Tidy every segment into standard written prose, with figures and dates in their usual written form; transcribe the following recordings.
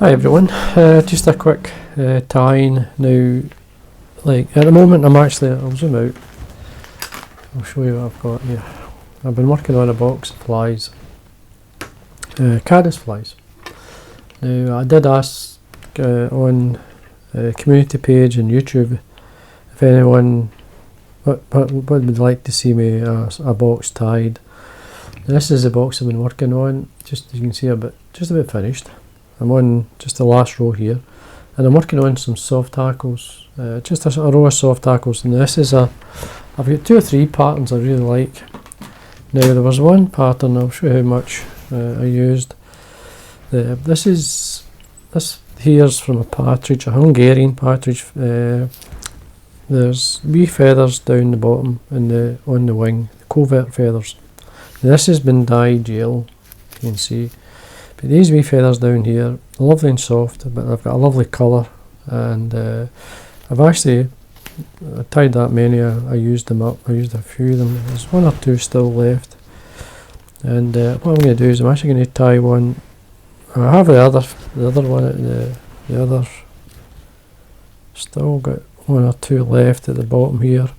Hi everyone, just a quick tying now. Like at the moment I'll zoom out, I'll show you what I've got here. I've been working on a box of flies, caddis flies. Now I did ask on the community page on YouTube if anyone would like to see me a box tied. Now, this is the box I've been working on, just as you can see just about finished. I'm on just the last row here, and I'm working on some soft hackles, just a row of soft hackles. And this is I've got 2 or 3 patterns I really like. Now there was one pattern, I'll show you how much I used. This here's from a partridge, a Hungarian partridge. There's wee feathers down the bottom and on the wing, the covert feathers. Now, this has been dyed yellow, you can see. But these wee feathers down here, lovely and soft, but they've got a lovely colour, and I've actually tied that many. I used them up. I used a few of them. There's 1 or 2 still left, and what I'm going to do is I'm actually going to tie one. I have the other one. The other still got 1 or 2 left at the bottom here.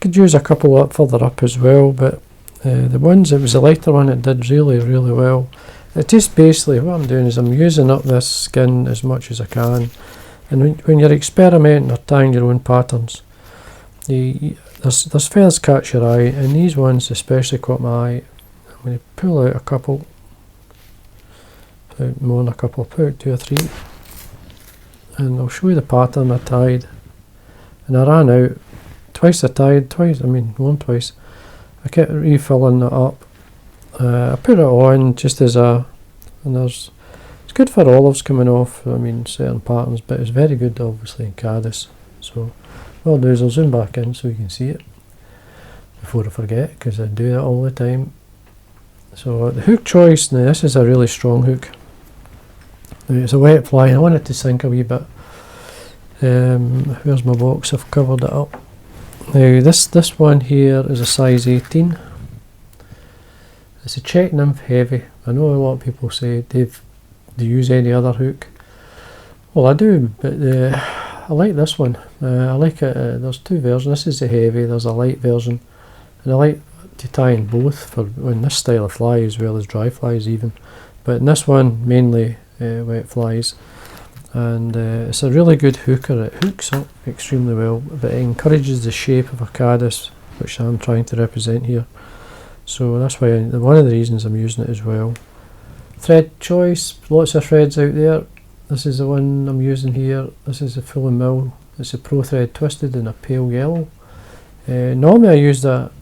Could use a couple up further up as well, but the ones, it was the lighter one, it did really well. It just basically, what I'm doing is I'm using up this skin as much as I can, and when you're experimenting or tying your own patterns, there's feathers catch your eye, and these ones especially caught my eye. I'm going to pull out a couple, pull out more than a couple, pull out 2 or 3, and I'll show you the pattern I tied. And I ran out, twice I tied, twice, I kept refilling it up. I put it on just as it's good for olives coming off, certain patterns, but it's very good obviously in caddis. So what I'll do is I'll zoom back in so you can see it before I forget, because I do that all the time. So the hook choice, now this is a really strong hook. Now it's a wet fly, I want it to sink a wee bit. Where's my box? I've covered it up. Now this one here is a size 18. It's a Czech Nymph heavy. I know a lot of people say they use any other hook. Well, I do, but I like this one. I like it. There's 2 versions. This is the heavy. There's a light version, and I like to tie in both for on this style of fly as well as dry flies even. But in this one, mainly wet flies, and it's a really good hooker. It hooks up extremely well, but it encourages the shape of a caddis, which I'm trying to represent here. So that's why one of the reasons I'm using it as well. Thread choice, lots of threads out there. This is the one I'm using here. This is a full and mill. It's a pro thread twisted in a pale yellow. Normally I use that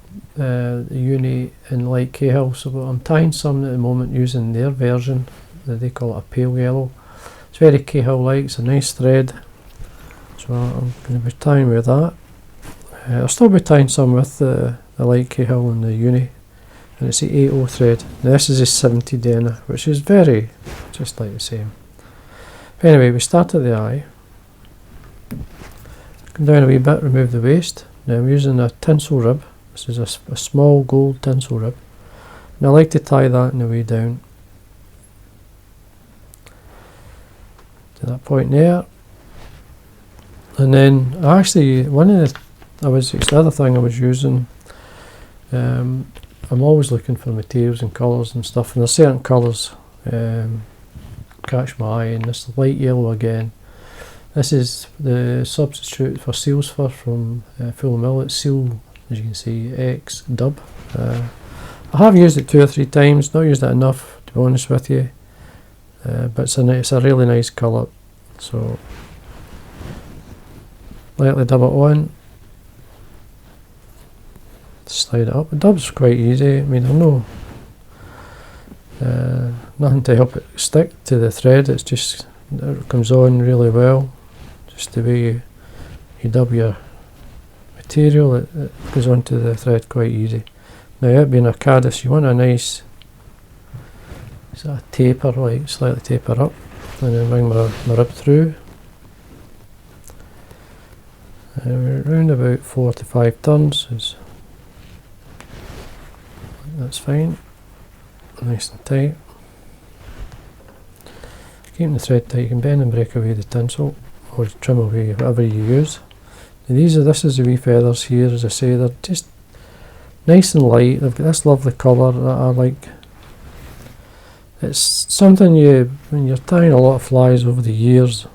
uni in light Herl, so I'm tying some at the moment using their version. They call it a pale yellow. It's very Herl like. It's a nice thread. So I'm going to be tying with that. I'll still be tying some with the light Herl and the uni. And it's the 80 thread. Now this is a 70 Denier, which is very just like the same. But anyway, we start at the eye. Come down a wee bit, remove the waist. Now I'm using a tinsel rib. This is a small gold tinsel rib. And I like to tie that on the way down to that point there. And then actually the other thing I was using, I'm always looking for materials and colours and stuff, and there's certain colours catch my eye, and this light yellow again. This is the substitute for seal's fur from Full Mill. It's seal, as you can see, X dub. I have used it 2 or 3 times, not used it enough to be honest with you, but it's a really nice colour. So lightly dub it on. Slide it up. The dub's quite easy. there's nothing to help it stick to the thread. It comes on really well. Just the way you dub your material, it goes onto the thread quite easy. Now, it being a caddis, you want a nice sort of taper, like slightly taper up, and then bring my rib through. And we're around about 4 to 5 turns. That's fine, nice and tight. keep the thread tight, you can bend and break away the tinsel, or trim away whatever you use. Now this is the wee feathers here, as I say, they're just nice and light. They've got this lovely colour that I like. It's something when you're tying a lot of flies over the years,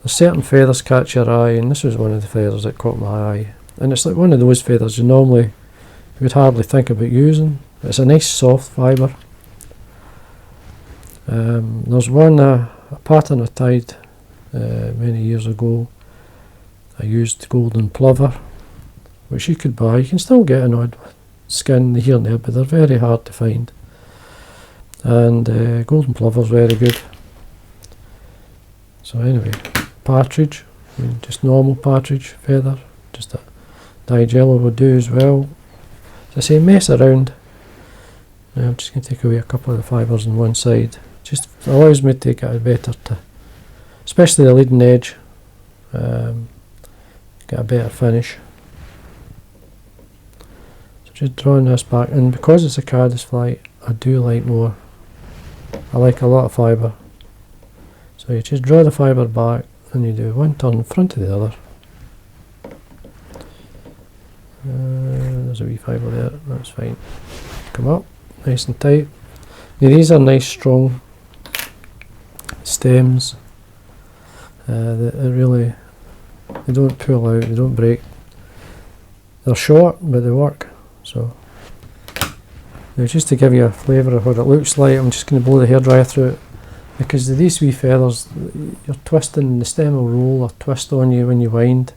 there's certain feathers catch your eye, and this was one of the feathers that caught my eye. And it's like one of those feathers you would hardly think about using. It's a nice soft fibre. There's one a pattern I tied many years ago. I used golden plover, which you could buy. You can still get an odd skin here and there, but they're very hard to find. And golden plover's very good. So anyway, partridge, just normal partridge feather, just a dyed yellow would do as well. As I say, mess around. Now I'm just going to take away a couple of the fibres on one side. Just allows me to get a better, especially the leading edge, get a better finish. So just drawing this back, and because it's a caddis fly, I do like more. I like a lot of fibre. So you just draw the fibre back, and you do one turn in front of the other. There's a wee fibre there, that's fine. Come up, nice and tight. Now these are nice strong stems. They don't pull out, they don't break. They're short, but they work. So now just to give you a flavour of what it looks like, I'm just going to blow the hairdryer through it, because these wee feathers, you're twisting, the stem will roll or twist on you when you wind.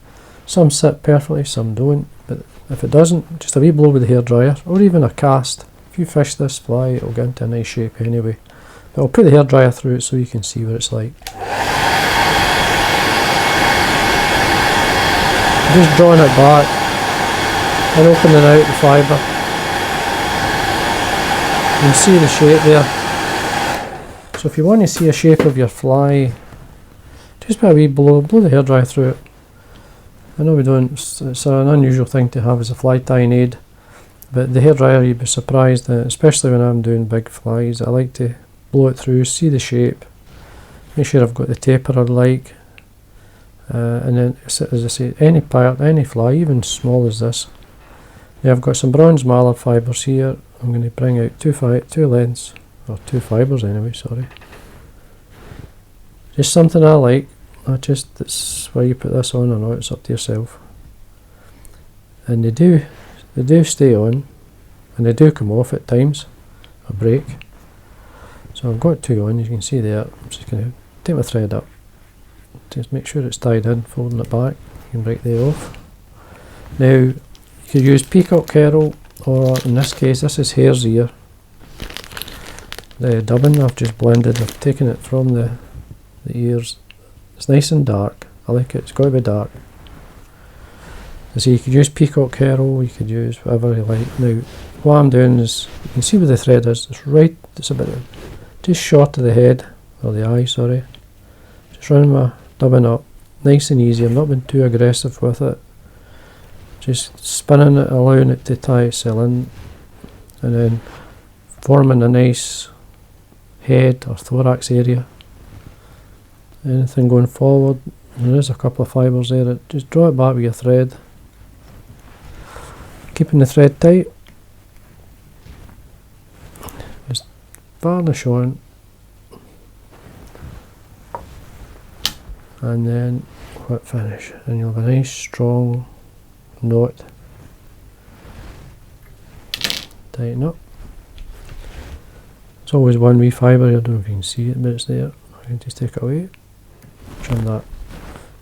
Some sit perfectly, some don't, but if it doesn't, just a wee blow with the hairdryer, or even a cast. If you fish this fly, it'll get into a nice shape anyway. But I'll put the hairdryer through it so you can see what it's like. Just drawing it back and opening out the fibre. You can see the shape there. So if you want to see a shape of your fly, just put a wee blow the hairdryer through it. I know it's an unusual thing to have as a fly tying aid, but the hairdryer, you'd be surprised, especially when I'm doing big flies. I like to blow it through, see the shape, make sure I've got the taper I like, and then, as I say, any fly, even small as this. Now I've got some bronze mallard fibres here. I'm going to bring out two lengths, or two fibres anyway, sorry. Just something I like. That's why you put this on or not, it's up to yourself. And they do stay on, and they do come off at times, or break. So I've got two on, you can see there. I'm just going to take my thread up, just make sure it's tied in, folding it back. You can break they off. Now you could use Peacock Herl, or in this case this is Hare's ear. The dubbing I've just blended, I've taken it from the ears. It's nice and dark, I like it, it's got to be dark. So you could use Peacock Herl, you could use whatever you like. Now what I'm doing is, you can see where the thread is, it's about just short of the head, or the eye, sorry. Just running my dubbing up, nice and easy. I'm not being too aggressive with it. Just spinning it, allowing it to tie itself in, and then forming a nice head or thorax area. Anything going forward, there is a couple of fibres there, just draw it back with your thread, keeping the thread tight. Just varnish on, and then whip finish, and you'll have a nice strong knot. Tighten up. It's always one wee fibre, I don't know if you can see it, but it's there. I can just take it away, trim that.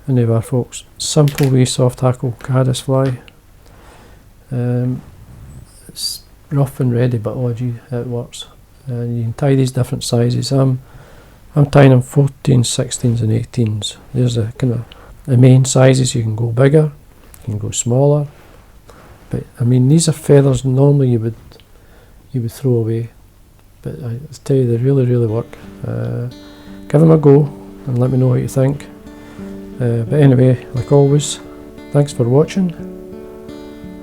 And there we are, folks. Simple wee soft hackle caddis fly. It's rough and ready, but oh gee, it works. And you can tie these different sizes. I'm tying them 14s, 16s and 18s. There's the kind of the main sizes. You can go bigger, you can go smaller. But I mean, these are feathers normally you would throw away. But I tell you, they really work. Give them a go and let me know what you think. But anyway, like always, thanks for watching.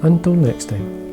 Until next time.